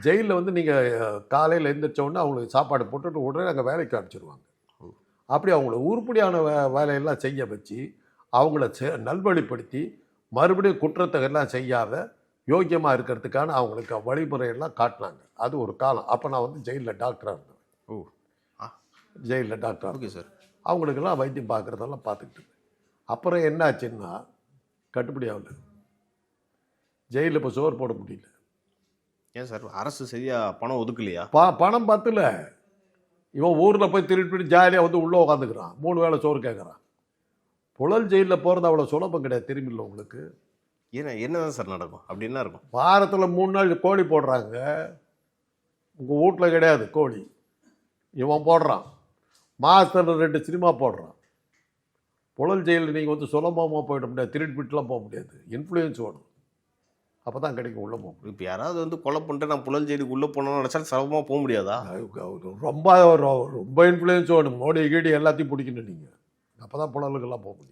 ஜெயிலில் வந்து நீங்கள் காலையில் எழுந்திரிச்ச உடனே அவங்களுக்கு சாப்பாடு போட்டுட்டு உடனே அங்கே வேலைக்கு அனுப்பிச்சிடுவாங்க. அப்படி அவங்கள உருப்படியான வேலையெல்லாம் செய்ய வச்சு அவங்கள நல்வழிப்படுத்தி மறுபடியும் குற்றத்தை எல்லாம் செய்யாத யோக்கியமாக இருக்கிறதுக்கான அவங்களுக்கு வழிமுறையெல்லாம் காட்டினாங்க. அது ஒரு காலம். அப்போ நான் வந்து ஜெயிலில் டாக்டராக இருந்தேன். ஜெயிலில் டாக்டராக ஓகே சார். அவங்களுக்கெல்லாம் வைத்தியம் பார்க்குறதெல்லாம் பார்த்துக்கிட்டு இருந்தேன். அப்புறம் என்ன ஆச்சுன்னா கட்டுப்படி ஆகல. ஜெயிலில் இப்போ சோறு போட முடியல. ஏன் சார் அரசு சரியாக பணம் ஒதுக்கலையா? பணம் பத்தல. இவன் ஊரில் போய் திருப்பிட்டு ஜாலியாக வந்து உள்ளே உட்காந்துக்கிறான். 3 வேளை சோறு கேட்குறான். புழல் ஜெயிலில் போகிறது அவ்வளோ சுலபம் கிடையாது. தெரியுமில்ல உங்களுக்கு? என்னதான் சார் நடக்கும்? அப்படி என்ன இருக்கும்? வாரத்தில் 3 நாள் கோழி போடுறாங்க. உங்கள் வீட்டில் கிடையாது கோழி, இவன் போடுறான். மாதத்தில் 2 சினிமா போடுறான். புழல் ஜெயிலில் நீங்கள் வந்து சுலபமாக போயிட முடியாது. திருப்பிட்டுலாம் போக முடியாது. இன்ஃப்ளூயன்ஸ் வேணும், அப்போ தான் கிடைக்கும் உள்ளே போகும். இப்போ யாராவது வந்து கொலை பண்ணிட்டு நான் புழல் ஜெயிலுக்கு உள்ளே போனோம்னு நினச்சா சுலபமாக போக முடியாதா? ரொம்ப ரொம்ப இன்ஃப்ளூயன்ஸ் வேணும். மோடி கீடி எல்லாத்தையும் பிடிக்கணும் நீங்கள். அப்போ தான் புழலுக்கெல்லாம் போக முடியும்.